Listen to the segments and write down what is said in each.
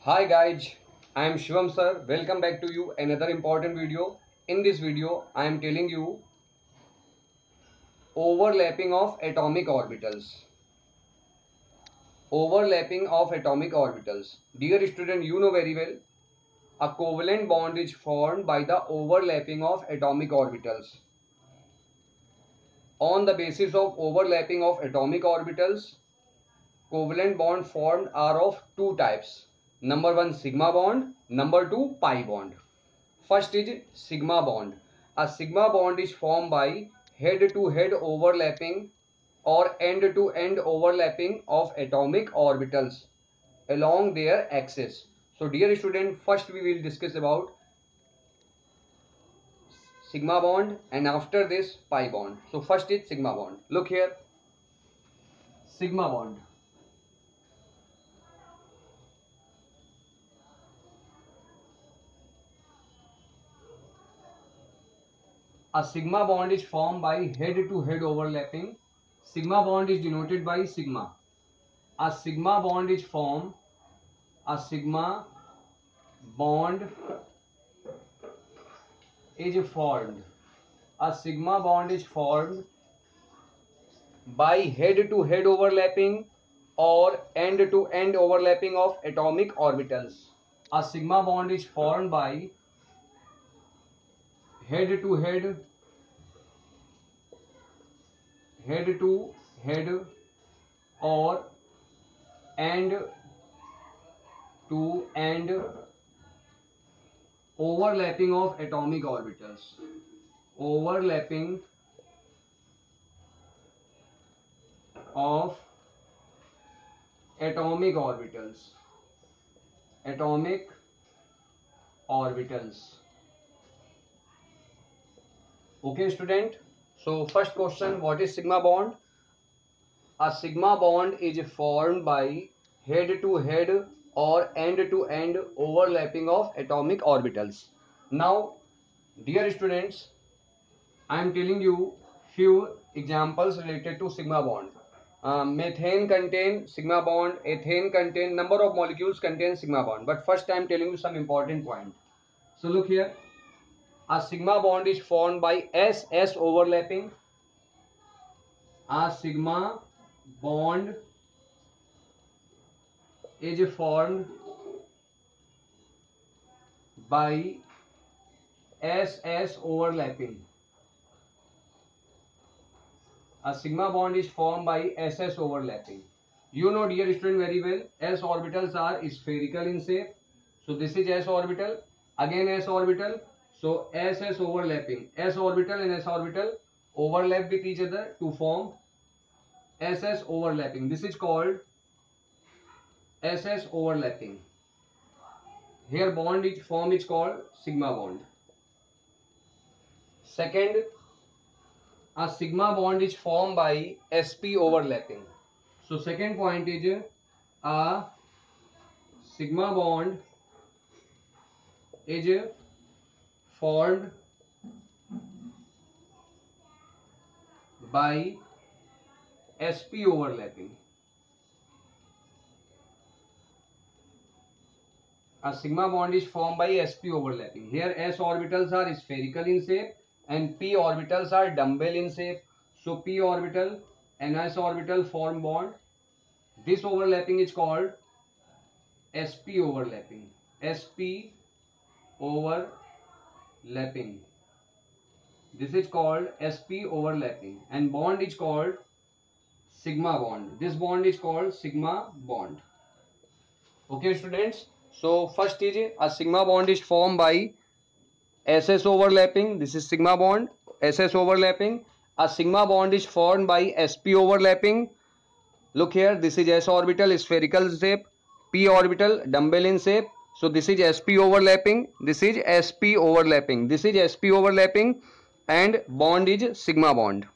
Hi guys, I am Shivam sir. Welcome back to you another important video. In this video, I am telling you overlapping of atomic orbitals. Overlapping of atomic orbitals. Dear student, you know very well, a covalent bond is formed by the overlapping of atomic orbitals. On the basis of overlapping of atomic orbitals, covalent bond formed are of two types. Number one, sigma bond. Number two, pi bond. First is sigma bond. A sigma bond is formed by head-to-head overlapping or end-to-end overlapping of atomic orbitals along their axis. So dear student, first we will discuss about sigma bond and after this pi bond. So first is sigma bond. Look here, sigma bond. A sigma bond is formed by head-to-head overlapping. Sigma bond is denoted by sigma. A sigma bond is formed. A sigma bond is formed. A sigma bond is formed by head-to-head overlapping or end-to-end overlapping of atomic orbitals. A sigma bond is formed by head-to-head, head-to-head or end-to-end overlapping of atomic orbitals. Overlapping of atomic orbitals. Atomic orbitals. Okay, student. So first question, what is sigma bond? A sigma bond is formed by head-to-head or end-to-end overlapping of atomic orbitals. Now, dear students, I am telling you few examples related to sigma bond. Methane contain sigma bond, ethane contain, number of molecules contain sigma bond. But first I am telling you some important point. So look here, a sigma bond is formed by S-S overlapping. A sigma bond is formed by S-S overlapping. A sigma bond is formed by S-S overlapping. You know, dear student, very well, S orbitals are spherical in shape. So this is S orbital, again S orbital. So S-S overlapping. S orbital and S orbital overlap with each other to form S-S overlapping. This is called S-S overlapping. Here bond is form is called sigma bond. Second, a sigma bond is formed by sp overlapping. So second point is a sigma bond is formed by sp overlapping. A sigma bond is formed by sp overlapping. Here s orbitals are spherical in shape and p orbitals are dumbbell in shape. So p orbital and s orbital form bond. This overlapping is called sp overlapping. Sp overlapping. This is called sp overlapping and bond is called sigma bond. This bond is called sigma bond. Okay, students. So first is a sigma bond is formed by SS overlapping. This is sigma bond. SS overlapping. A sigma bond is formed by sp overlapping. Look here. This is s orbital spherical shape. P orbital dumbbell in shape. So this is sp overlapping. This is sp overlapping. This is sp overlapping and bond is sigma bond.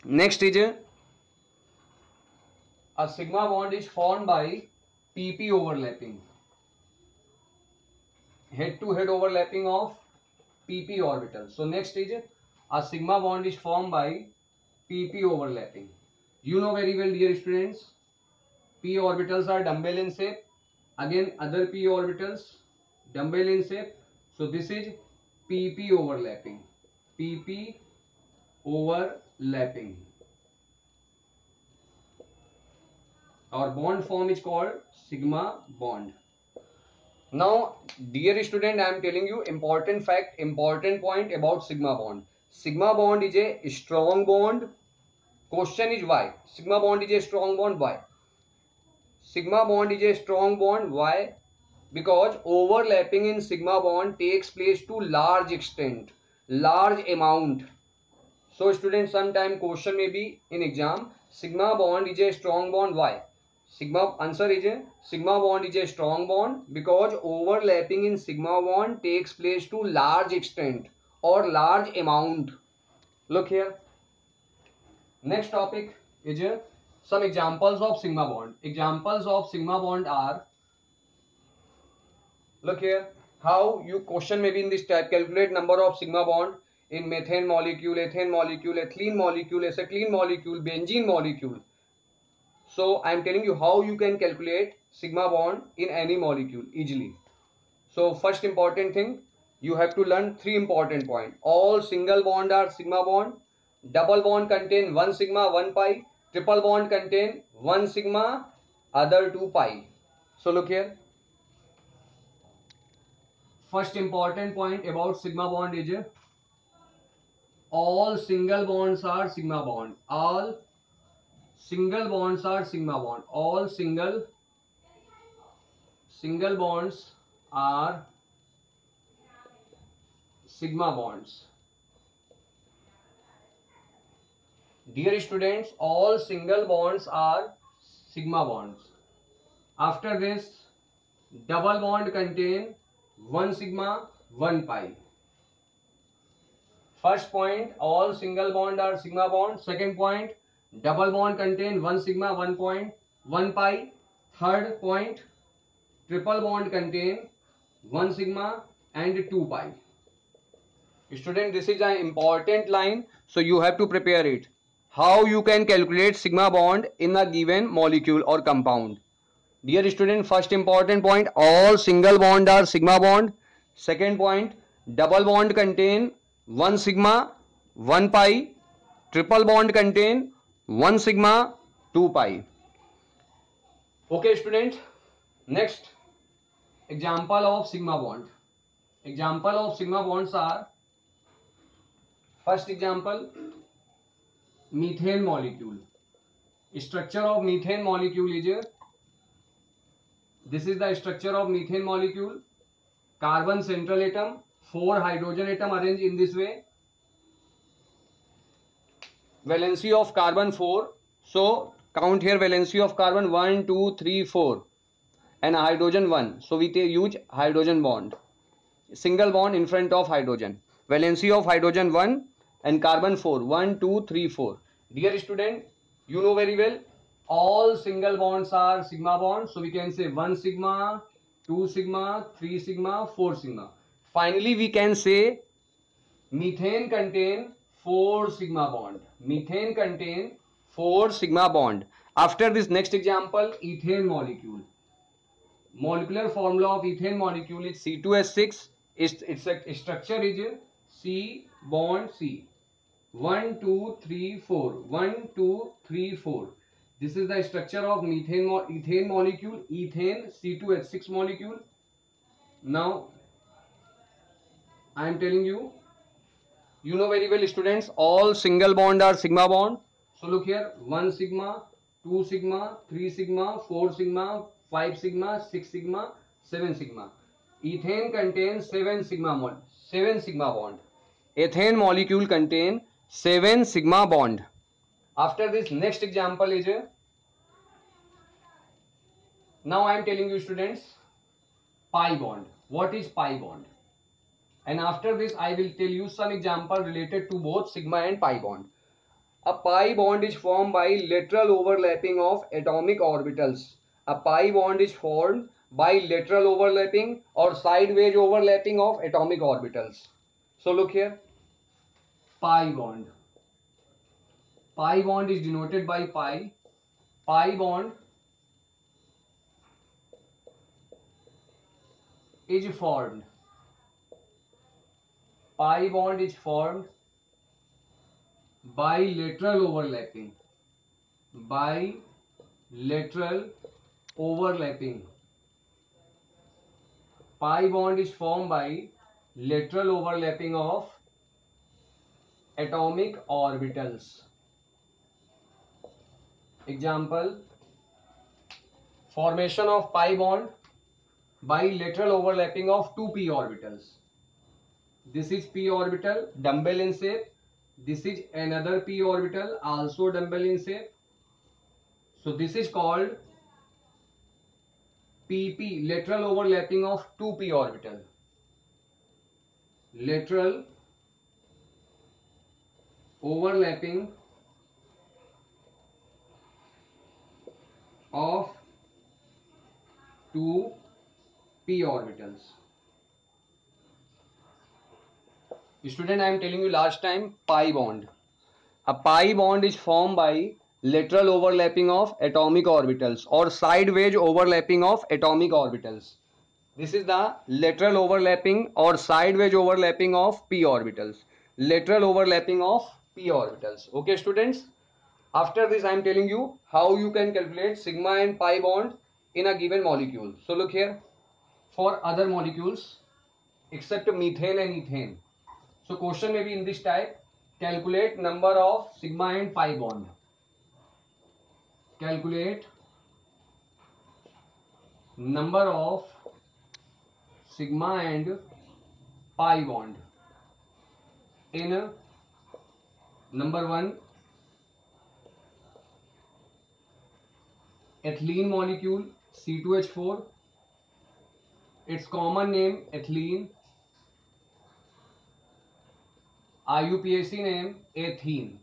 Next is a sigma bond is formed by pp overlapping. Head-to-head overlapping of pp orbital. So next is a sigma bond is formed by pp overlapping. You know very well, dear students, p orbitals are dumbbell in shape Again other p orbitals, dumbbell in shape. So this is pp overlapping. pp overlapping. Our bond form is called sigma bond. Now, dear student, I am telling you important fact, important point about sigma bond. Sigma bond is a strong bond. Question is why? Sigma bond is a strong bond. Why? Sigma bond is a strong bond. Why? Because overlapping in sigma bond takes place to large extent, large amount. So students, sometime question may be in exam, sigma bond is a strong bond. Why? Sigma answer is a sigma bond is a strong bond because overlapping in sigma bond takes place to large extent or large amount. Look here. Next topic is some examples of sigma bond. Examples of sigma bond are, look here, how you question maybe in this type, calculate number of sigma bond in methane molecule, ethane molecule, ethylene molecule, acetylene molecule, benzene molecule. So I am telling you how you can calculate sigma bond in any molecule easily. So first important thing, you have to learn three important points. All single bond are sigma bond. Double bond contain one sigma, one pi. Triple bond contain one sigma, other two pi. So look here. First important point about sigma bond is all single bonds are sigma bond. All single bonds are sigma bond. All single bonds are sigma bonds. Dear students, all single bonds are sigma bonds. After this, double bond contain one sigma, one pi. First point, all single bond are sigma bond. Second point, double bond contain one sigma, 1 pi. Third point, triple bond contain one sigma and 2 pi. Student, this is an important line, so you have to prepare it. How you can calculate sigma bond in a given molecule or compound. Dear student, first important point, all single bond are sigma bond. Second point, double bond contain one sigma, 1 pi. Triple bond contain one sigma, 2 pi. Okay student, next example of sigma bond. Example of sigma bonds are, first example, methane molecule. Structure of methane molecule is, this is the structure of methane molecule. Carbon central atom, 4 hydrogen atom arranged in this way. Valency of carbon 4. So count here valency of carbon 1, 2, 3, 4 and hydrogen 1. So we use hydrogen bond. Single bond in front of hydrogen. Valency of hydrogen 1 and carbon 4. 1, 2, 3, 4. Dear student, you know very well all single bonds are sigma bonds. So we can say 1 sigma, 2 sigma, 3 sigma, 4 sigma. Finally we can say methane contain 4 sigma bond. Methane contain 4 sigma bond. After this, next example, ethane molecule. Molecular formula of ethane molecule is C2H6. Its structure is C bond C. 1, 2, 3, 4. 1, 2, 3, 4. This is the structure of ethane molecule. Ethane C2H6 molecule. Now I am telling you, you know very well students, all single bond are sigma bond. So look here, 1 sigma, 2 sigma, 3 sigma, 4 sigma, 5 sigma, 6 sigma, 7 sigma. Ethane contains 7 sigma bond. Ethane molecule contain 7 sigma bond. After this, next example is, now I am telling you students, pi bond. What is pi bond? And after this I will tell you some example related to both sigma and pi bond. A pi bond is formed by lateral overlapping of atomic orbitals. A pi bond is formed by lateral overlapping or sideways overlapping of atomic orbitals. So look here, pi bond. Pi bond is denoted by pi. Pi bond is formed. Pi bond is formed by lateral overlapping. By lateral overlapping. Pi bond is formed by lateral overlapping of atomic orbitals. Example, formation of pi bond by lateral overlapping of two p orbitals. This is p orbital, dumbbell in shape. This is another p orbital, also dumbbell in shape. So this is called pp, lateral overlapping of two p orbital. Lateral overlapping of two p orbitals. Student, I am telling you last time, pi bond. A pi bond is formed by lateral overlapping of atomic orbitals or sideways overlapping of atomic orbitals. This is the lateral overlapping or sideways overlapping of p orbitals. Lateral overlapping of p orbitals. Okay, students? After this, I am telling you how you can calculate sigma and pi bond in a given molecule. So look here, for other molecules except methane and ethane. So question may be in this type, calculate number of sigma and pi bond. Calculate number of sigma and pi bond in number 1 ethylene molecule C2H4, its common name ethylene, IUPAC name ethene.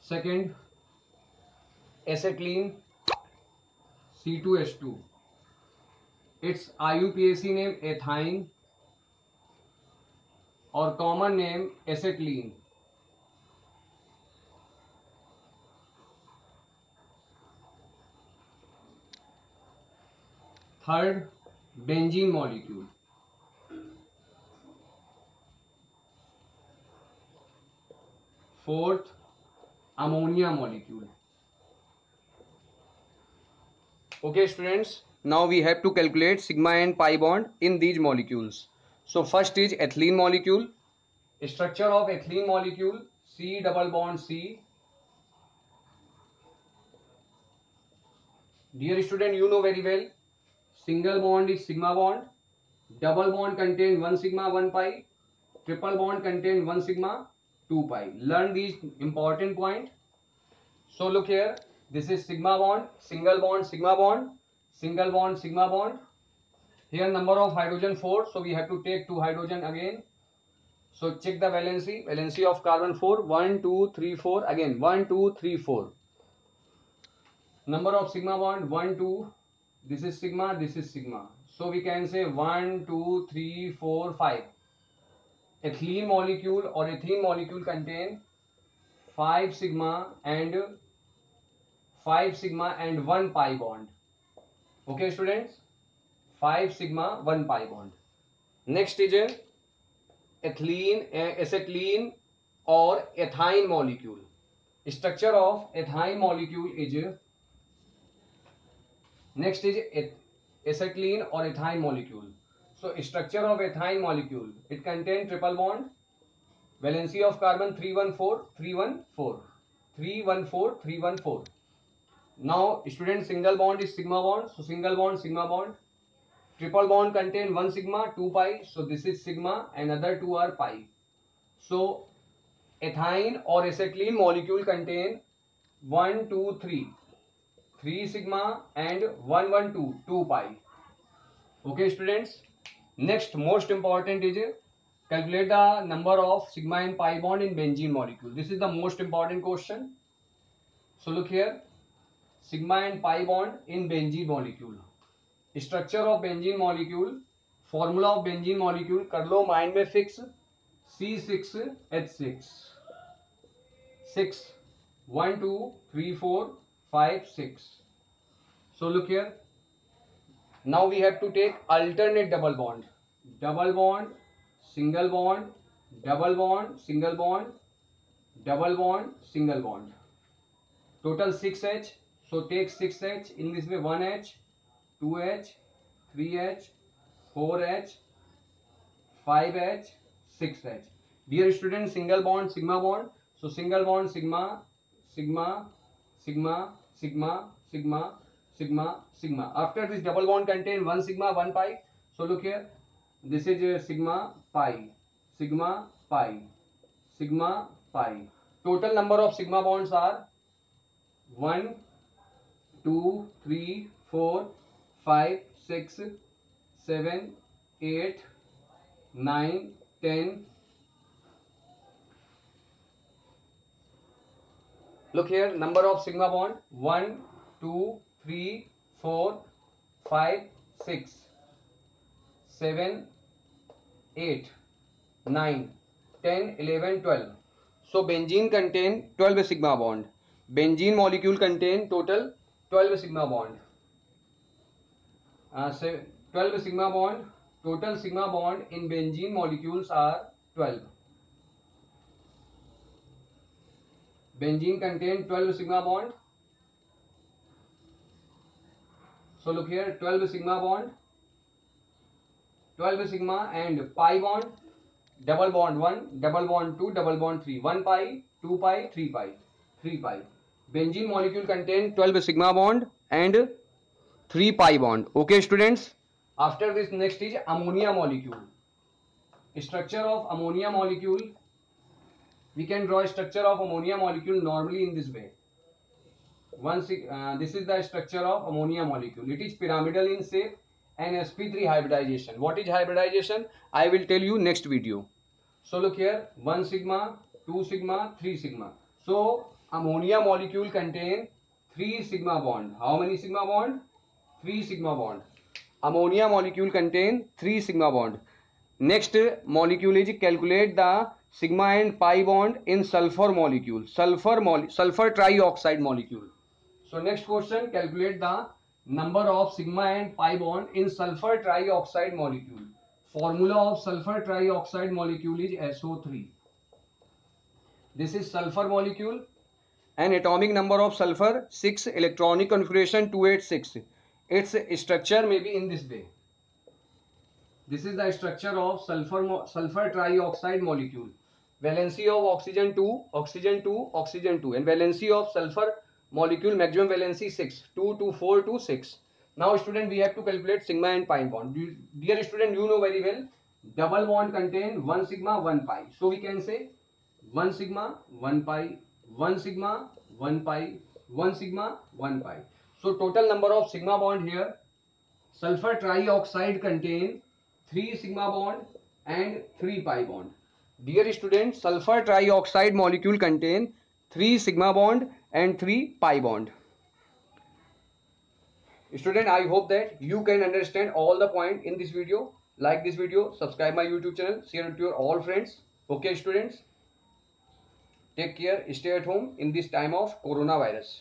Second, acetylene C2H2, its IUPAC name ethyne or common name acetylene. Third, benzene molecule. Fourth, ammonia molecule. Okay, students, now we have to calculate sigma and pi bond in these molecules. So first is ethylene molecule. Structure of ethylene molecule, C double bond C. Dear student, you know very well, single bond is sigma bond, double bond contain 1 sigma 1 pi, triple bond contain 1 sigma 2 pi. Learn these important point. So look here, this is sigma bond, single bond, sigma bond, single bond, sigma bond. Here number of hydrogen 4, so we have to take 2 hydrogen again. So check the valency of carbon 4, 1, 2, 3, 4, again 1, 2, 3, 4. Number of sigma bond 1, 2, this is sigma, this is sigma. So we can say 1, 2, 3, 4, 5. Ethylene molecule or ethene molecule contain 5 sigma and 1 pi bond. Okay, students, 5 sigma 1 pi bond. Next is ethylene, acetylene or ethyne molecule. Structure of ethyne molecule is, next is acetylene or ethyne molecule. So structure of ethyne molecule, it contains triple bond, valency of carbon 314, 314, 314, 314. Now student, single bond is sigma bond, so single bond, sigma bond. Triple bond contain 1 sigma 2 pi, so this is sigma and other 2 are pi. So ethyne or acetylene molecule contain 1, 2, 3, 3 sigma and 1, 1, 2, 2 pi. Okay, students. Next, most important is calculate the number of sigma and pi bond in benzene molecule. This is the most important question. So look here, sigma and pi bond in benzene molecule. Structure of benzene molecule, formula of benzene molecule कर लो mind में fix, C6H6, 6, 1, 2, 3, 4, 5, 6. So look here. Now we have to take alternate double bond. Double bond, single bond, double bond, single bond, double bond, single bond. Total 6H. So take 6H. In this way 1H, 2H, 3H, 4H, 5H, 6H. Dear student, single bond, sigma bond. So single bond, sigma, sigma, sigma, sigma, sigma, sigma, sigma. After this double bond contain one sigma, one pi. So look here. This is sigma pi, sigma pi, sigma pi. Total number of sigma bonds are 1, 2, 3, 4, 5, 6, 7, 8, 9, 10. Look here, number of sigma bond 1, 2, 3, 4, 5, 6, 7, 8, 9, 10, 11, 12. So benzene contain 12 sigma bond. Benzene molecule contain total 12 sigma bond. 12 sigma bond. Total sigma bond in benzene molecules are 12. Benzene contain 12 sigma bond. So look here, 12 sigma bond, 12 sigma and pi bond, double bond 1, double bond 2, double bond 3, 1 pi, 2 pi, 3 pi, 3 pi. Benzene molecule contain 12 sigma bond and 3 pi bond. Okay students, after this next is ammonia molecule. Structure of ammonia molecule, we can draw a structure of ammonia molecule normally in this way. This is the structure of ammonia molecule. It is pyramidal in shape and sp3 hybridization. What is hybridization? I will tell you next video. So look here, 1 sigma, 2 sigma, 3 sigma. So ammonia molecule contain 3 sigma bond. How many sigma bond? 3 sigma bond. Ammonia molecule contain 3 sigma bond. Next molecule is calculate the sigma and pi bond in sulfur molecule. Sulfur trioxide molecule. So next question, calculate the number of sigma and pi bond in sulfur trioxide molecule. Formula of sulfur trioxide molecule is SO3. This is sulfur molecule and atomic number of sulfur 6, electronic configuration 286. Its structure may be in this way. This is the structure of sulfur trioxide molecule. Valency of oxygen 2, oxygen 2, oxygen 2, and valency of sulfur molecule maximum valency 6, 2 to 4 to 6. Now student, we have to calculate sigma and pi bond. Dear student, you know very well, double bond contain 1 sigma 1 pi. So we can say 1 sigma 1 pi, 1 sigma 1 pi, 1 sigma 1 pi. So total number of sigma bond here, sulfur trioxide contain 3 sigma bond and 3 pi bond. Dear students, sulfur trioxide molecule contain 3 sigma bond and 3 pi bond. Student, I hope that you can understand all the point in this video. Like this video, subscribe my YouTube channel, share it to your all friends. Okay students, take care, stay at home in this time of coronavirus.